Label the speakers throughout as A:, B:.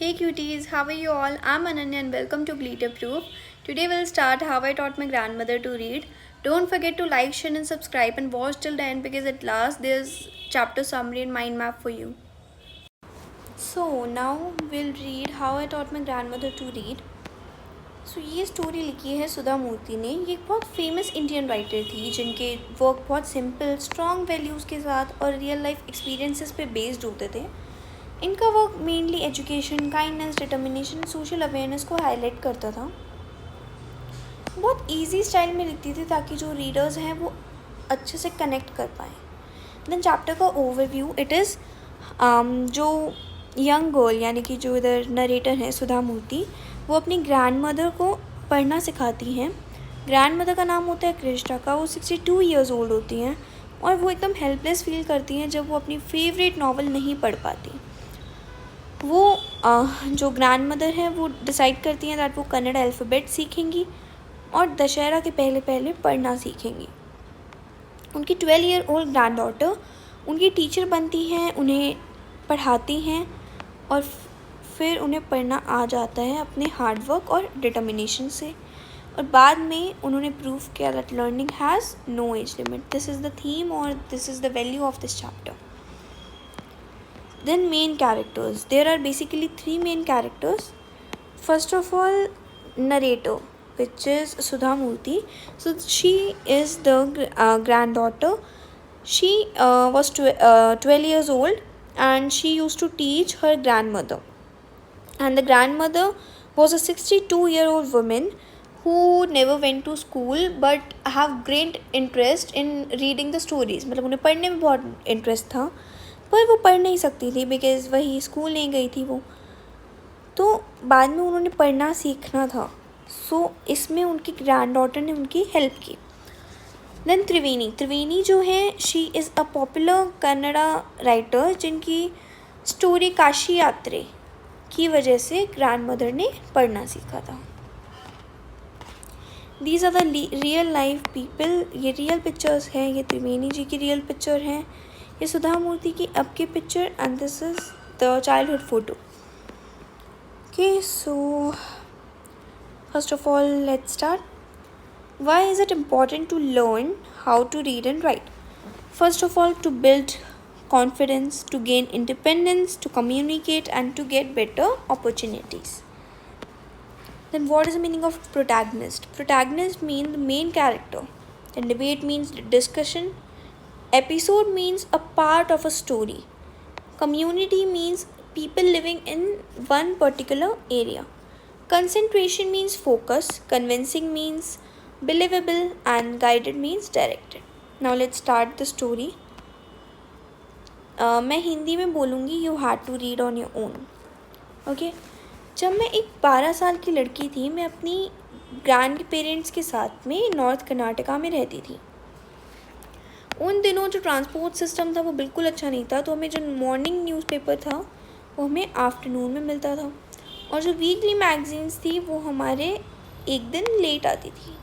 A: Hey cuties, how are you all? I'm Ananya and welcome to Glitter Proof. Today we'll start how I taught my grandmother to read. Don't forget to like, share and subscribe and watch till the end because at last there's chapter summary and mind map for you. So now we'll read how I taught my grandmother to read. ये story लिखी है सुधा मूर्ति ने. ये एक बहुत famous Indian writer थी जिनके work बहुत सिंपल स्ट्रॉन्ग वैल्यूज़ के साथ और रियल लाइफ एक्सपीरियंसेस पे बेस्ड होते थे. इनका work mainly education, kindness, determination, social awareness को हाईलाइट करता था. बहुत इजी स्टाइल में लिखती थी ताकि जो रीडर्स हैं वो अच्छे से कनेक्ट कर पाएँ. देन चैप्टर का ओवरव्यू. इट इज़ जो यंग गर्ल यानी कि जो इधर नरेटर है सुधा मूर्ति, वो अपनी ग्रैंड मदर को पढ़ना सिखाती हैं. ग्रैंड मदर का नाम होता है कृष्णा का. वो 62 ईयर्स ओल्ड होती हैं और वो एकदम हेल्पलेस फील करती हैं जब वो अपनी फेवरेट नावल नहीं पढ़ पाती. वो जो ग्रैंड मदर है वो डिसाइड करती हैं दैट वो कन्नड़ अल्फ़ाबेट सीखेंगी और दशहरा के पहले पहले पढ़ना सीखेंगी. उनकी 12 ईयर ओल्ड ग्रैंड डॉटर उनकी टीचर बनती हैं, उन्हें पढ़ाती हैं और फिर उन्हें पढ़ना आ जाता है अपने हार्डवर्क और डिटर्मिनेशन से. और बाद में उन्होंने प्रूव किया that learning has no age limit. This is the theme और this is the value of this chapter. Then main characters. There are basically 3 main characters. First of all, narrator, which is Sudha Murthy. So she is the granddaughter. She was 12 years old and she used to teach her grandmother. And the grandmother was a 62-year-old woman who never went to school but have great interest in reading the stories. मतलब उन्हें पढ़ने में बहुत interest था पर वो पढ़ नहीं सकती थी बिकॉज़ वही स्कूल नहीं गई थी वो. तो बाद में उन्होंने पढ़ना सीखना था. सो इसमें उनकी ग्रैंड डॉटर ने उनकी हेल्प की. देन त्रिवेणी जो है she is a popular Kannada writer जिनकी स्टोरी काशी यात्रे की वजह से ग्रैंड मदर ने पढ़ना सीखा था. These are the real life people. ये रियल पिक्चर्स हैं. ये त्रिवेणी जी की रियल पिक्चर हैं. ये सुधा मूर्ति की अब की picture and this is the childhood photo. Okay, so first of all let's start. Why is it important to learn how to read and write? First of all to build confidence, to gain independence, to communicate and to get better opportunities. Then what is the meaning of protagonist? Protagonist means the main character. Then debate means discussion. Episode means a part of a story. Community means people living in one particular area. Concentration means focus. Convincing means believable and guided means directed. Now let's start the story. मैं हिंदी में बोलूँगी. You had to read on your own. Okay. जब मैं एक 12 साल की लड़की थी, मैं अपनी ग्रैंड पेरेंट्स के साथ में नॉर्थ कर्नाटका में रहती थी. उन दिनों जो ट्रांसपोर्ट सिस्टम था वो बिल्कुल अच्छा नहीं था. तो हमें जो मॉर्निंग न्यूज़पेपर था वो हमें आफ्टरनून में मिलता था और जो वीकली मैगजीन्स थी वो हमारे एक दिन लेट आती थी.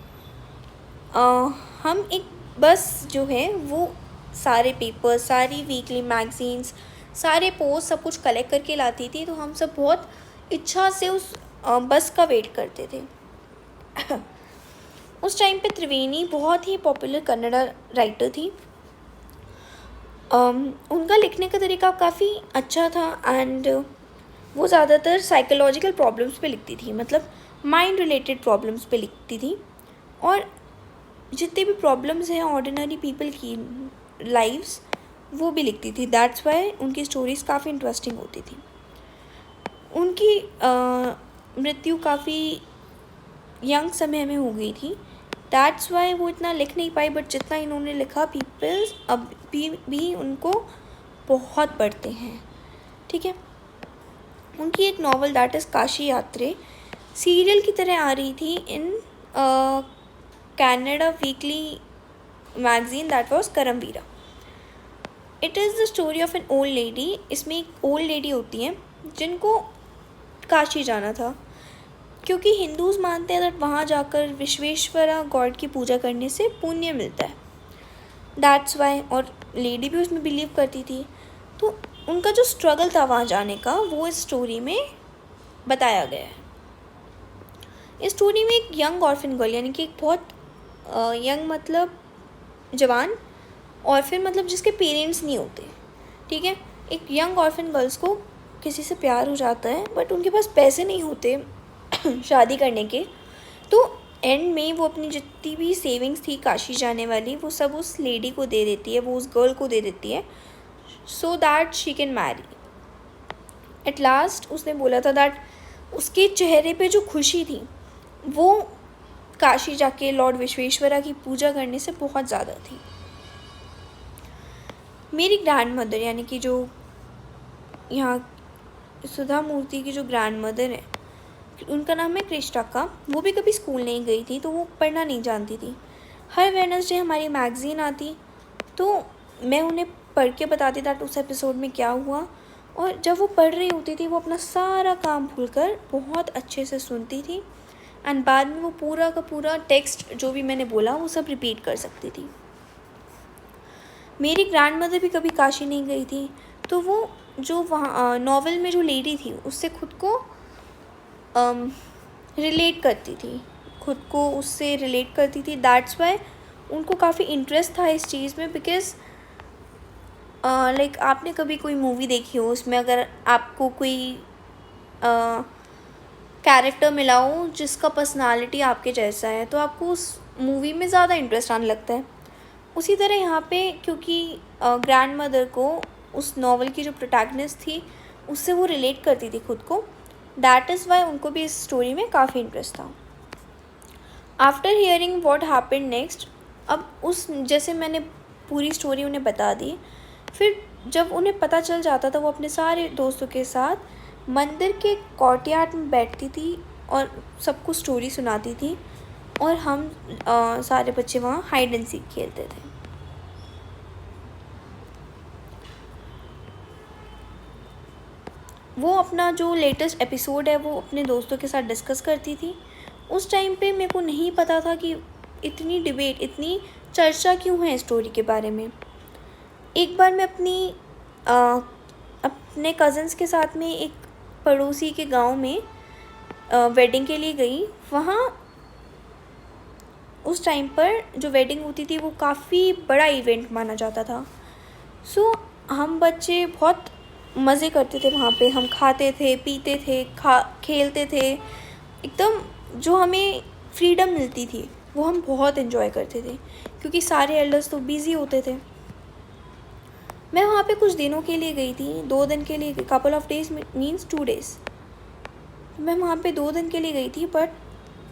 A: हम एक बस जो है वो सारे पेपर, सारी वीकली मैगजीन्स, सारे पोस्ट सब कुछ कलेक्ट करके लाती थी. तो हम सब बहुत इच्छा से उस बस का वेट करते थे. उस टाइम पे त्रिवेणी बहुत ही पॉपुलर कन्नड़ा राइटर थी. उनका लिखने का तरीका काफ़ी अच्छा था एंड वो ज़्यादातर साइकोलॉजिकल प्रॉब्लम्स पे लिखती थी. मतलब माइंड रिलेटेड प्रॉब्लम्स पे लिखती थी और जितने भी प्रॉब्लम्स हैं ऑर्डिनरी पीपल की लाइव्स वो भी लिखती थी. दैट्स वाई उनकी स्टोरीज़ काफ़ी इंटरेस्टिंग होती थी. उनकी मृत्यु काफ़ी यंग समय में हो गई थी. दैट्स वाई वो इतना लिख नहीं पाई बट जितना इन्होंने लिखा पीपल्स अब भी उनको बहुत पढ़ते हैं. ठीक है. उनकी एक नावल दैट इज़ काशी यात्रे सीरियल की तरह आ रही थी in Kannada weekly magazine that was Karmaveera. It is the story of an old lady. इसमें एक ओल्ड लेडी होती हैं जिनको काशी जाना था क्योंकि हिंदूज़ मानते हैं दैट वहाँ जाकर विश्वेश्वरा गॉड की पूजा करने से पुण्य मिलता है. That's why. और लेडी भी उसमें बिलीव करती थी. तो उनका जो स्ट्रगल था वहाँ जाने का वो इस स्टोरी में बताया गया है। इस स्टोरी में एक यंग ऑर्फन गर्ल, यानी कि एक बहुत यंग मतलब जवान, ऑर्फन मतलब जिसके पेरेंट्स नहीं होते, ठीक है, एक यंग ऑर्फन गर्ल्स को किसी से प्यार हो जाता है, बट उनके पास पैसे नहीं होते शादी करने के। तो एंड में वो अपनी जितनी भी सेविंग्स थी काशी जाने वाली, वो सब उस लेडी को दे देती है, वो उस गर्ल को दे देती है, so that she can marry. At last उसने बोला था दैट उसके चेहरे पे जो खुशी थी वो काशी जाके लॉर्ड विश्वेश्वरा की पूजा करने से बहुत ज़्यादा थी। मेरी ग्रैंड मदर, यानी कि जो यहाँ सुधा मूर्ति की जो ग्रैंड मदर है, उनका नाम है कृष्णा, वो भी कभी स्कूल नहीं गई थी, तो वो पढ़ना नहीं जानती थी। हर वेडनेसडे हमारी मैगज़ीन आती, तो मैं उन्हें पढ़ के बताती दैट उस एपिसोड में क्या हुआ, और जब वो पढ़ रही होती थी वो अपना सारा काम भूलकर बहुत अच्छे से सुनती थी, एंड बाद में वो पूरा का पूरा टेक्स्ट जो भी मैंने बोला वो सब रिपीट कर सकती थी। मेरी ग्रैंड मदर भी कभी काशी नहीं गई थी, तो वो जो वहाँ नॉवेल में जो लेडी थी उससे खुद को रिलेट करती थी, खुद को उससे रिलेट करती थी। दैट्स वाई उनको काफ़ी इंटरेस्ट था इस चीज़ में, बिकॉज़ लाइक आपने कभी कोई मूवी देखी हो, उसमें अगर आपको कोई कैरेक्टर मिला हो जिसका पर्सनालिटी आपके जैसा है, तो आपको उस मूवी में ज़्यादा इंटरेस्ट आने लगता है। उसी तरह यहाँ पे क्योंकि ग्रैंड मदर को उस नॉवल की जो प्रोटैगनिस्ट थी उससे वो रिलेट करती थी खुद को, दैट इज़ वाई उनको भी इस स्टोरी में काफ़ी इंटरेस्ट था। After hearing what happened next, अब उस जैसे मैंने पूरी स्टोरी उन्हें बता दी, फिर जब उन्हें पता चल जाता था वो अपने सारे दोस्तों के साथ मंदिर के कोर्टयार्ड में बैठती थी और सबको स्टोरी सुनाती थी, और हम सारे बच्चे वहाँ हाइड एंड सीक खेलते थे। वो अपना जो लेटेस्ट एपिसोड है वो अपने दोस्तों के साथ डिस्कस करती थी। उस टाइम पे मेरे को नहीं पता था कि इतनी डिबेट, इतनी चर्चा क्यों है स्टोरी के बारे में। एक बार मैं अपने कज़न्स के साथ में एक पड़ोसी के गांव में वेडिंग के लिए गई। वहाँ उस टाइम पर जो वेडिंग होती थी वो काफ़ी बड़ा इवेंट माना जाता था। सो हम बच्चे बहुत मज़े करते थे वहाँ पे, हम खाते थे, पीते थे, खेलते थे, एकदम जो हमें फ्रीडम मिलती थी वो हम बहुत इन्जॉय करते थे, क्योंकि सारे एल्डर्स तो बिज़ी होते थे। मैं वहाँ पे कुछ दिनों के लिए गई थी, 2 दिन के लिए, couple of days means 2 days. मैं वहाँ पे 2 दिन के लिए गई थी, but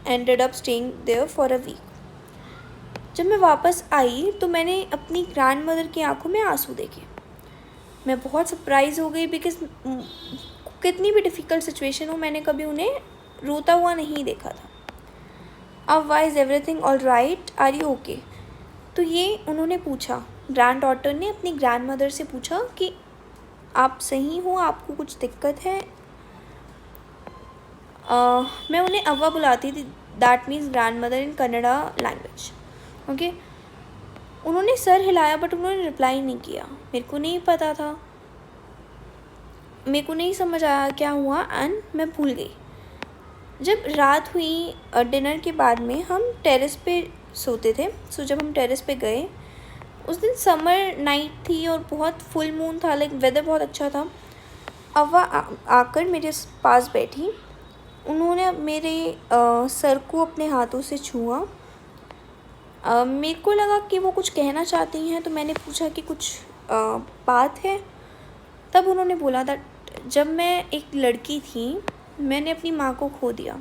A: ended up staying there for a week. जब मैं वापस आई तो मैंने अपनी ग्रैंड मदर की आंखों में आंसू देखे। मैं बहुत सरप्राइज़ हो गई, बिकॉज़ कितनी भी डिफ़िकल्ट सिचुएशन हो मैंने कभी उन्हें रोता हुआ नहीं देखा था। अब why is everything all right, are you okay? तो ये उन्होंने पूछा, ग्रैंड डॉटर ने अपनी ग्रैंड मदर से पूछा कि आप सही हो, आपको कुछ दिक्कत है? मैं उन्हें अव्वा बुलाती थी, that means grand mother in Kannada language, okay. उन्होंने सर हिलाया बट उन्होंने रिप्लाई नहीं किया। मेरे को नहीं पता था, मेरे को नहीं समझ आया क्या हुआ, एंड मैं भूल गई। जब रात हुई डिनर के बाद में हम टेरेस पे सोते थे, सो जब हम टेरेस पे गए, उस दिन समर नाइट थी और बहुत फुल मून था, लाइक वेदर बहुत अच्छा था। अव्वा आकर मेरे पास बैठी, उन्होंने मेरे सर को अपने हाथों से छुआ। मेरे को लगा कि वो कुछ कहना चाहती हैं, तो मैंने पूछा कि कुछ बात है। तब उन्होंने बोला था, जब मैं एक लड़की थी मैंने अपनी माँ को खो दिया।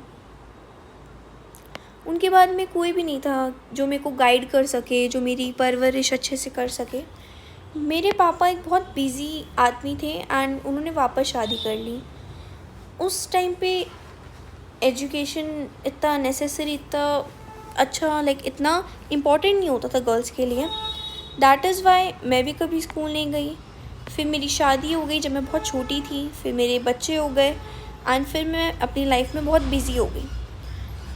A: उनके बाद में कोई भी नहीं था जो मेरे को गाइड कर सके, जो मेरी परवरिश अच्छे से कर सके। मेरे पापा एक बहुत बिज़ी आदमी थे एंड उन्होंने वापस शादी कर ली। उस टाइम पे एजुकेशन इतना नेसेसरी, इतना अच्छा, लाइक इतना इम्पॉर्टेंट नहीं होता था गर्ल्स के लिए। दैट इज़ वाई मैं भी कभी स्कूल नहीं गई। फिर मेरी शादी हो गई जब मैं बहुत छोटी थी, फिर मेरे बच्चे हो गए एंड फिर मैं अपनी लाइफ में बहुत बिज़ी हो गई।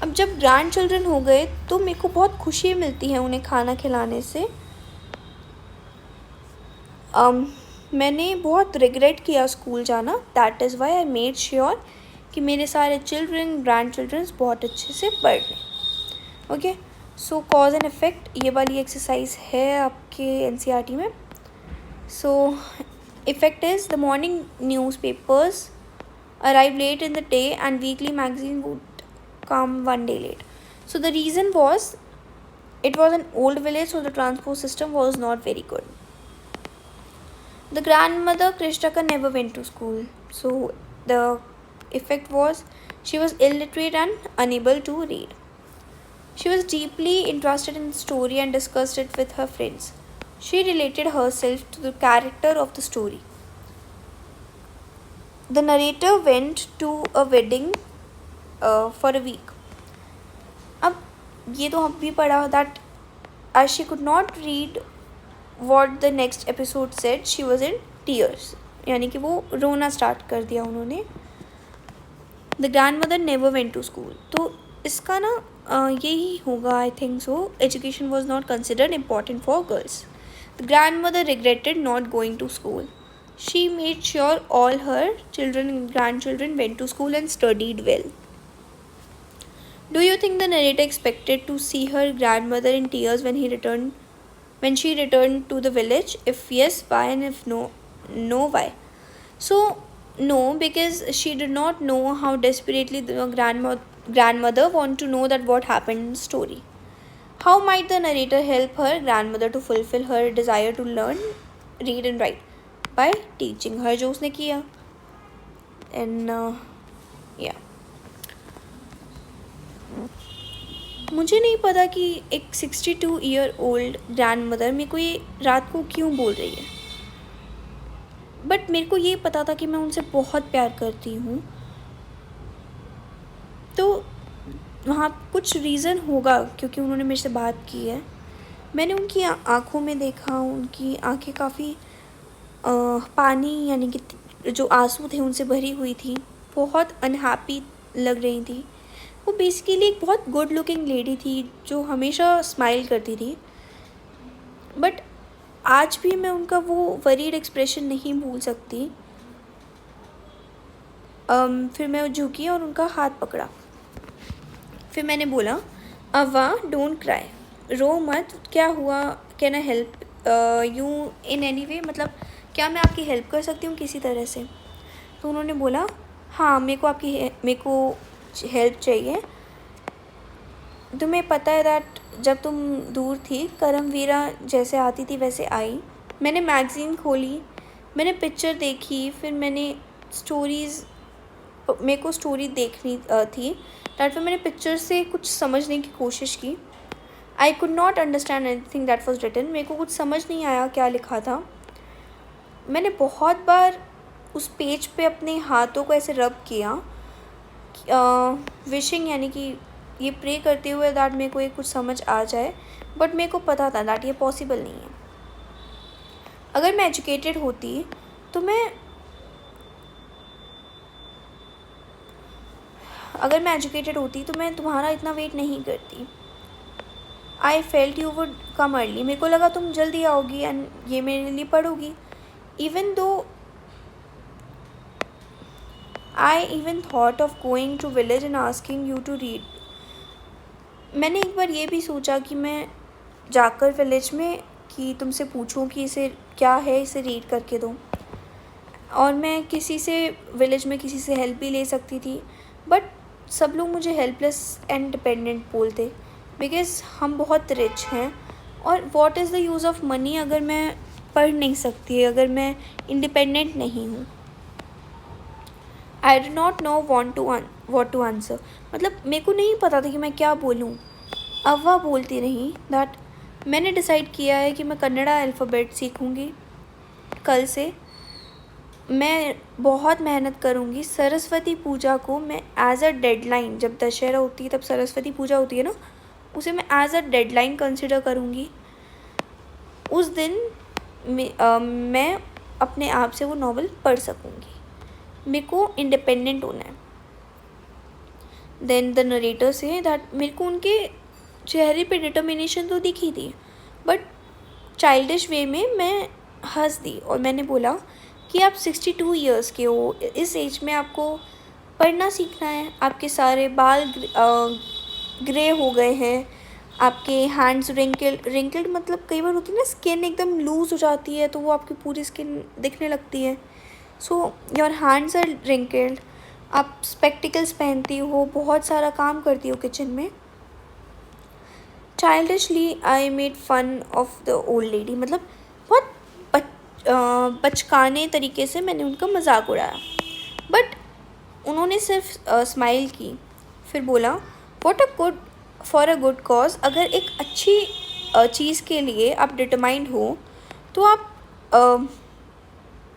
A: अब जब ग्रैंड चिल्ड्रन हो गए तो मेरे को बहुत खुशी मिलती है उन्हें खाना खिलाने से। मैंने बहुत रिग्रेट किया स्कूल जाना, that is why I made sure कि मेरे सारे चिल्ड्रन ग्रैंड चिल्ड्रंस बहुत अच्छे से पढ़ लें। Okay, so cause and effect, ये वाली एक्सरसाइज है आपके NCERT में। So effect is the morning newspapers arrived late in the day and weekly magazine would come one day late. So the reason was it was an old village, so the transport system was not very good. The grandmother Krishnaka never went to school, so the effect was she was illiterate and unable to read. She was deeply interested in the story and discussed it with her friends. She related herself to the character of the story. The narrator went to a wedding for a week. अब ये तो हम भी पढ़ा that as she could not read what the next episode said, she was in tears. यानी कि वो रोना स्टार्ट कर दिया उन्होंने. The grandmother never went to school. तो इसका ना यही होगा, I think so. Education was not considered important for girls. The grandmother regretted not going to school. She made sure all her children and grandchildren went to school and studied well. Do you think the narrator expected to see her grandmother in tears when she returned to the village? If yes, why? And if no, why? So no, because she did not know how desperately the grandmother want to know that what happened in the story. How might the narrator help her grandmother to fulfill her desire to learn, read and write? By teaching her, जो उसने किया. And yeah, मुझे नहीं पता कि एक 62-year-old grandmother मेरे को ये रात को क्यों बोल रही है, बट मेरे को ये पता था कि मैं उनसे बहुत प्यार करती हूँ. तो वहाँ कुछ रीज़न होगा क्योंकि उन्होंने मेरे से बात की है. मैंने उनकी आँखों में देखा, उनकी आँखें काफ़ी पानी यानी कि जो आंसू थे उनसे भरी हुई थी, बहुत अनहैप्पी लग रही थी. वो बेसिकली एक बहुत गुड लुकिंग लेडी थी जो हमेशा स्माइल करती थी, बट आज भी मैं उनका वो वरीड एक्सप्रेशन नहीं भूल सकती. फिर मैं झुकी और उनका हाथ पकड़ा. फिर मैंने बोला, अव्वा डोंट क्राई, रो मत, क्या हुआ, can I help you in any way, मतलब क्या मैं आपकी हेल्प कर सकती हूँ किसी तरह से. तो उन्होंने बोला, हाँ मेरे को हेल्प चाहिए. तुम्हें पता है दैट जब तुम दूर थी करमवीरा जैसे आती थी वैसे आई. मैंने मैगज़ीन खोली, मैंने पिक्चर देखी, फिर मैंने मेरे को स्टोरी देखनी थी. दैट फिर मैंने पिक्चर से कुछ समझने की कोशिश की. I could not understand anything that was written. मेरे को कुछ समझ नहीं आया क्या लिखा था. मैंने बहुत बार उस पेज पे अपने हाथों को ऐसे रब किया, विशिंग यानी कि ये प्रे करते हुए दैट मेरे को ये कुछ समझ आ जाए, बट मेरे को पता था दैट ये पॉसिबल नहीं है. अगर मैं एजुकेटेड होती तो मैं तुम्हारा इतना वेट नहीं करती. I felt you would come early. मेरे को लगा तुम जल्दी आओगी एंड ये मेरे लिए पढ़ोगी. Even though I even thought of going to village and asking you to read. मैंने एक बार ये भी सोचा कि मैं जाकर विलेज में कि तुमसे पूछूं कि इसे क्या है, इसे रीड करके दो. और मैं किसी से विलेज में किसी से हेल्प भी ले सकती थी, बट सब लोग मुझे हेल्पलेस एंड डिपेंडेंट बोलते बिकॉज़ हम बहुत रिच हैं. और what is the use of money अगर मैं पढ़ नहीं सकती, अगर मैं इंडिपेंडेंट नहीं हूँ. I do not know what to answer. मतलब मेरे को नहीं पता था कि मैं क्या बोलूँ. अव्वा बोलती रही दैट मैंने डिसाइड किया है कि मैं कन्नड़ा अल्फ़ाबेट सीखूँगी. कल से मैं बहुत मेहनत करूँगी. सरस्वती पूजा को मैं एज अ डेडलाइन, जब दशहरा होती है तब सरस्वती पूजा होती है ना, उसे मैं एज अ डेडलाइन कंसिडर करूँगी. उस दिन मैं अपने आप से वो नॉवल पढ़ सकूँगी. मेरे को इंडिपेंडेंट होना है. Then the narrator says that मेरे को उनके चेहरे पे डिटर्मिनेशन तो दिखी थी, बट चाइल्डिश वे में मैं हंस दी और मैंने बोला कि आप 62 ईयर्स के हो, इस एज में आपको पढ़ना सीखना है, आपके सारे बाल ग्रे हो गए हैं, आपके हैंड्स रिंकल्ड मतलब कई बार होती है ना, स्किन एकदम लूज़ हो जाती है तो वो आपकी पूरी स्किन दिखने लगती है। So your hands are wrinkled, आप स्पेक्टिकल्स पहनती हो, बहुत सारा काम करती हो किचन में। Childishly I made fun of the old lady, मतलब बहुत बचकाने तरीके से मैंने उनका मजाक उड़ाया, बट उन्होंने सिर्फ स्माइल की। फिर बोला, what a good for a good cause, अगर एक अच्छी चीज़ के लिए आप डिटरमाइंड हो तो आप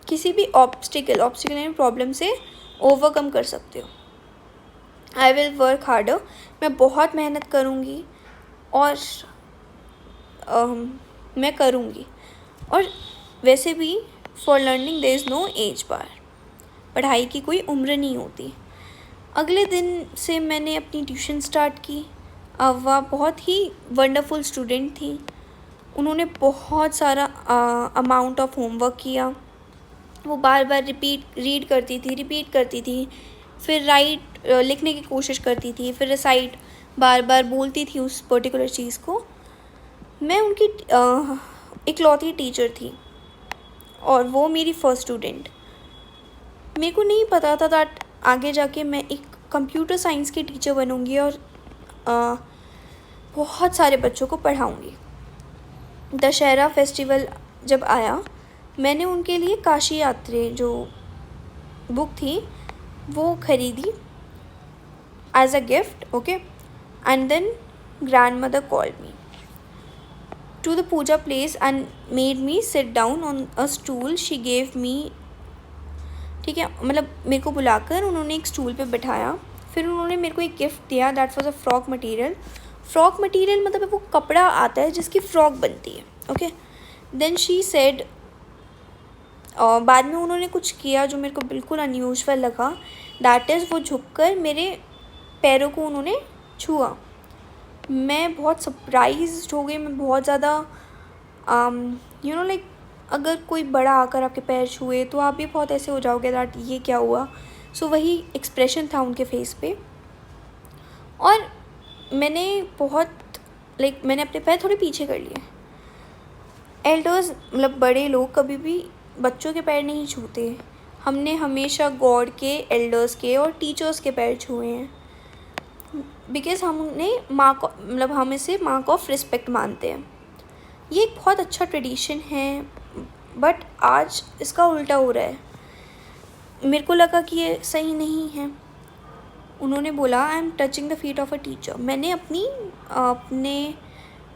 A: किसी भी ऑब्स्टिकल यानी प्रॉब्लम से ओवरकम कर सकते हो। आई विल वर्क हार्डर, मैं बहुत मेहनत करूँगी और मैं करूँगी। और वैसे भी for learning there is no age bar, पढ़ाई की कोई उम्र नहीं होती। अगले दिन से मैंने अपनी ट्यूशन स्टार्ट की। अव्वा बहुत ही वंडरफुल स्टूडेंट थी, उन्होंने बहुत सारा अमाउंट ऑफ होमवर्क किया। वो बार बार रीड करती थी, फिर लिखने की कोशिश करती थी, फिर रिसाइट बार बार बोलती थी उस पर्टिकुलर चीज़ को। मैं उनकी इकलौती टीचर थी और वो मेरी फर्स्ट स्टूडेंट। मेरे को नहीं पता था दैट आगे जाके मैं एक कंप्यूटर साइंस की टीचर बनूंगी और बहुत सारे बच्चों को पढ़ाऊंगी। दशहरा फेस्टिवल जब आया, मैंने उनके लिए काशी यात्रा जो बुक थी वो ख़रीदी as a gift, okay. And then grandmother called me to the puja place and made me sit down on a stool she gave me, ठीक है, मतलब मेरे को बुलाकर उन्होंने एक स्टूल पे बिठाया। फिर उन्होंने मेरे को एक गिफ्ट दिया, that was a frock material. Frock material मतलब वो कपड़ा आता है जिसकी फ़्रॉक बनती है, ओके। देन शी सेड, बाद में उन्होंने कुछ किया जो मेरे को बिल्कुल अनयूजुअल लगा, दैट इज़ वो झुककर मेरे पैरों को उन्होंने छुआ। मैं बहुत सरप्राइज्ड हो गई, मैं बहुत ज़्यादा लाइक अगर कोई बड़ा आकर आपके पैर छुए तो आप भी बहुत ऐसे हो जाओगे दैट ये क्या हुआ। सो वही एक्सप्रेशन था उनके फेस पे। और मैंने मैंने अपने पैर थोड़े पीछे कर लिए। एल्डर्स मतलब बड़े लोग कभी भी बच्चों के पैर नहीं छूते। हमने हमेशा गॉड के, एल्डर्स के और टीचर्स के पैर छुए हैं, बिकॉज़ हमने माँ को हम इसे मार्क ऑफ रिस्पेक्ट मानते हैं। ये एक बहुत अच्छा ट्रेडिशन है, बट आज इसका उल्टा हो रहा है। मेरे को लगा कि ये सही नहीं है। उन्होंने बोला, I am touching the feet of a teacher. मैंने अपने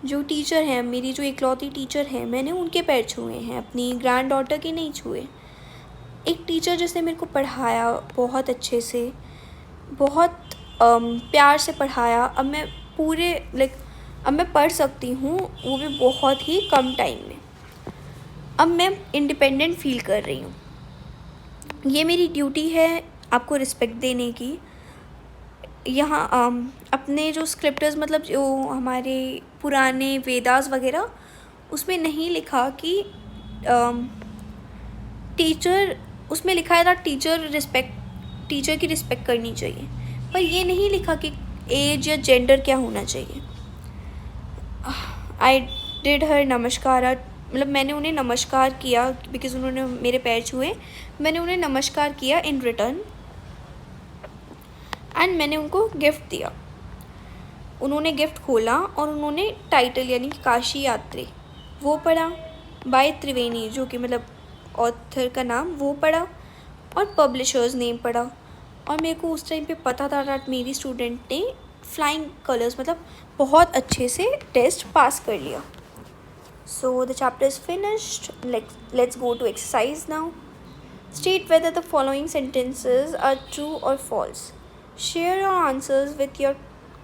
A: जो टीचर हैं, मेरी जो इकलौती टीचर है, मैंने उनके पैर छुए हैं, अपनी ग्रैंड डॉटर के नहीं छुए। एक टीचर जिसने मेरे को पढ़ाया बहुत अच्छे से, बहुत प्यार से पढ़ाया। अब मैं अब मैं पढ़ सकती हूँ, वो भी बहुत ही कम टाइम में। अब मैं इंडिपेंडेंट फील कर रही हूँ। ये मेरी ड्यूटी है आपको रिस्पेक्ट देने की। यहाँ अपने जो स्क्रिप्टर्स मतलब जो हमारे पुराने वेदास वगैरह, उसमें नहीं लिखा कि टीचर, उसमें लिखा है था टीचर की रिस्पेक्ट करनी चाहिए, पर ये नहीं लिखा कि एज या जेंडर क्या होना चाहिए। आई डिड हर नमस्कार, मतलब मैंने उन्हें नमस्कार किया बिकॉज़ उन्होंने मेरे पैर छुए। मैंने उन्हें नमस्कार किया इन रिटर्न एंड मैंने उनको गिफ्ट दिया। उन्होंने गिफ्ट खोला और उन्होंने टाइटल यानी कि काशी यात्री वो पढ़ा, बाय त्रिवेणी, जो कि मतलब ऑथर का नाम, वो पढ़ा और पब्लिशर्स नेम पढ़ा। और मेरे को उस टाइम पे पता था कि मेरी स्टूडेंट ने फ्लाइंग कलर्स मतलब बहुत अच्छे से टेस्ट पास कर लिया। So the chapter is finished. Let's go to exercise now. State whether the following sentences are true or false. Share your answers with your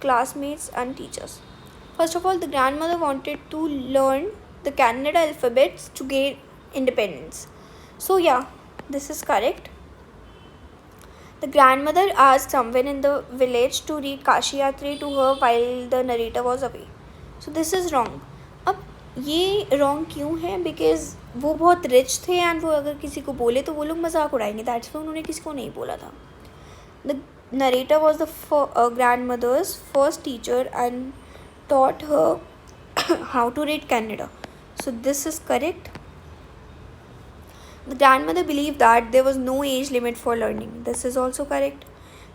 A: classmates and teachers. First of all, the grandmother wanted to learn the Kannada alphabets to gain independence. So yeah, this is correct. The grandmother asked someone in the village to read Kashi Yatri to her while the narrator was away. So this is wrong. अब ये wrong क्यों है? Because वो बहुत rich थे and वो अगर किसी को बोले तो वो लोग मजाक उड़ाएंगे, दैट्स वाई उन्होंने किसी को नहीं बोला था। The narrator was the grandmother's first teacher and taught her how to read Kannada. So this is correct. The grandmother believed that there was no age limit for learning. This is also correct.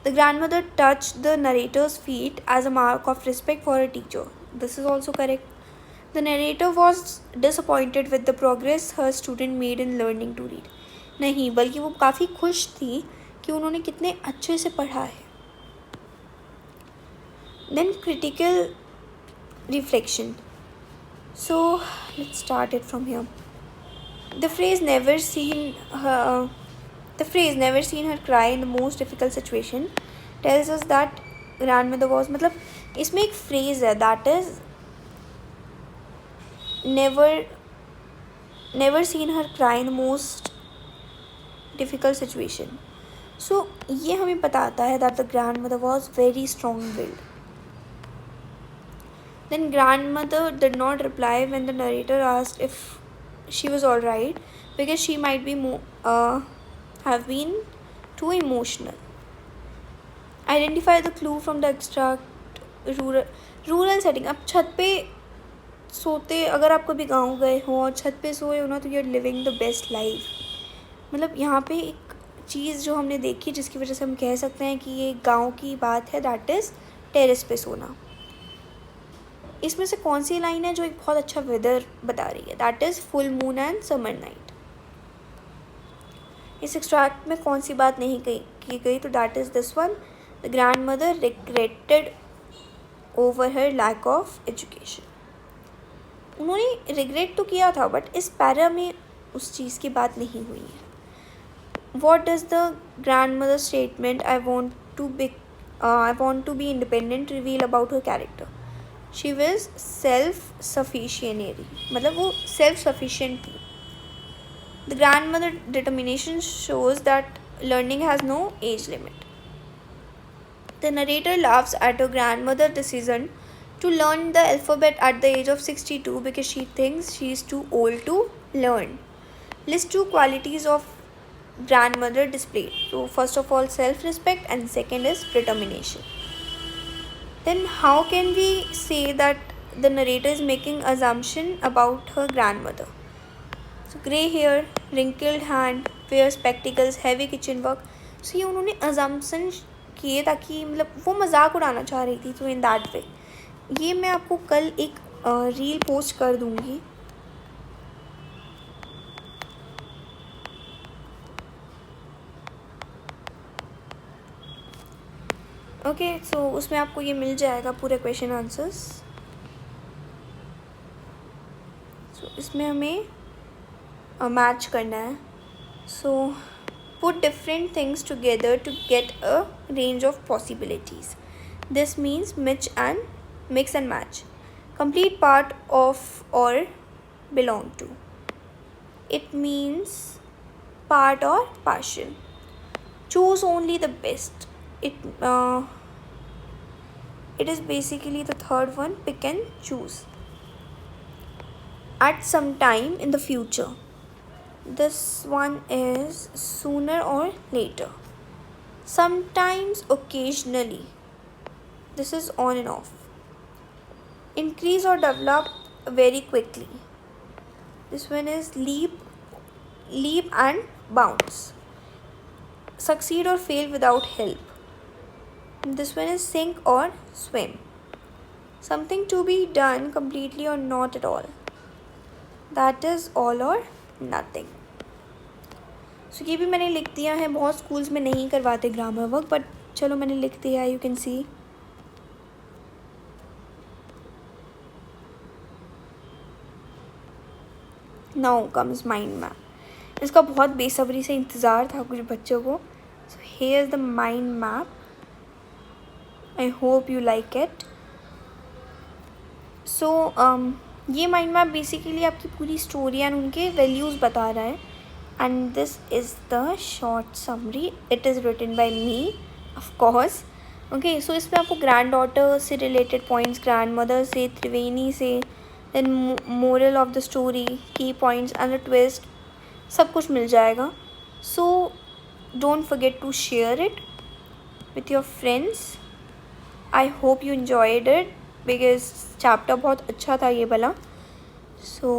A: The grandmother touched the narrator's feet as a mark of respect for her teacher. This is also correct. The narrator was disappointed with the progress her student made in learning to read. नहीं, बल्कि वो काफ़ी खुश थी कि उन्होंने कितने अच्छे से पढ़ा है. Then critical reflection. So let's start it from here. The phrase never seen her cry in the most difficult situation tells us that grandmother was, मतलब इसमें एक phrase है that is never seen her cry in the most difficult situation. So ये हमें बताता है that the grandmother was very strong-willed. Then grandmother did not reply when the narrator asked if she was all right, because she might be have been too emotional. Identify the clue from the extract. Rural setting. अब छत पे सोते, अगर आप कभी गांव गए हो और छत पे सोए हो ना, तो you are living the best life. मतलब यहाँ पे एक चीज़ जो हमने देखी जिसकी वजह से हम कह सकते हैं कि ये गांव की बात है, दैट इज़ टेरेस पे सोना. इसमें से कौन सी लाइन है जो एक बहुत अच्छा वेदर बता रही है? That is full moon and summer night. इस एक्सट्रैक्ट में कौन सी बात नहीं की गई? तो that is this one. The grand mother regretted over her lack of education. उन्होंने रिग्रेट तो किया था, बट इस पैरा में उस चीज़ की बात नहीं हुई है. What does the grand mother statement I want to be independent reveal about her character? She was self sufficient, मतलब वो सेल्फ सफिशिएंट थी. The grand mother determination shows that learning has no age limit. The narrator laughs at her grandmother's decision to learn the alphabet at the age of 62 because she thinks she is too old to learn. List two qualities of grandmother displayed. So first of all, self-respect, and second is determination. Then how can we say that the narrator is making assumption about her grandmother? So grey hair, wrinkled hand, wear spectacles, heavy kitchen work. So ये उन्होंने assumption किए ताकि, मतलब वो मजाक उड़ाना चाह रही थी. तो इन दैट वे ये मैं आपको कल एक रील पोस्ट कर दूँगी. ओके, सो उसमें आपको ये मिल जाएगा पूरे क्वेश्चन आंसर्स. सो इसमें हमें मैच करना है. सो put different things together to get a range of possibilities. This means mix and match. Complete part of or belong to. It means part or partial. Choose only the best. It is basically the third one, pick and choose. At some time in the future. This one is sooner or later. Sometimes, occasionally. This is on and off. Increase or develop very quickly. This one is leap and bounce. Succeed or fail without help. This one is sink or swim. Something to be done completely or not at all. That is all or nothing. सो ये भी मैंने लिख दिया है. बहुत schools में नहीं करवाते ग्रामर वर्क, बट चलो मैंने लिख दिया है. You can see. Now comes mind map. इसका बहुत बेसब्री से इंतज़ार था कुछ बच्चों को. So here is the mind map. I hope you like it. So ये माइंड मैप बेसिकली आपकी पूरी स्टोरी एंड उनके वैल्यूज़ बता रहा है. And this is the short summary. It is written by me, of course. Okay, so इसमें आपको granddaughter से रिलेटेड पॉइंट्स, ग्रैंड मदर से, त्रिवेणी से, then moral of the story, key points and the twist, सब कुछ मिल जाएगा. So don't forget to share it. with your friends. I hope you enjoyed it because chapter बहुत अच्छा था ये वाला. So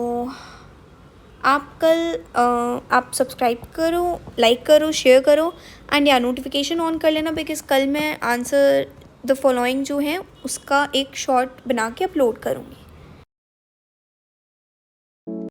A: आप सब्सक्राइब करो, लाइक करो, शेयर करो एंड या नोटिफिकेशन ऑन कर लेना बिकॉज कल मैं आंसर द फॉलोइंग जो है उसका एक शॉर्ट बना के अपलोड करूँगी.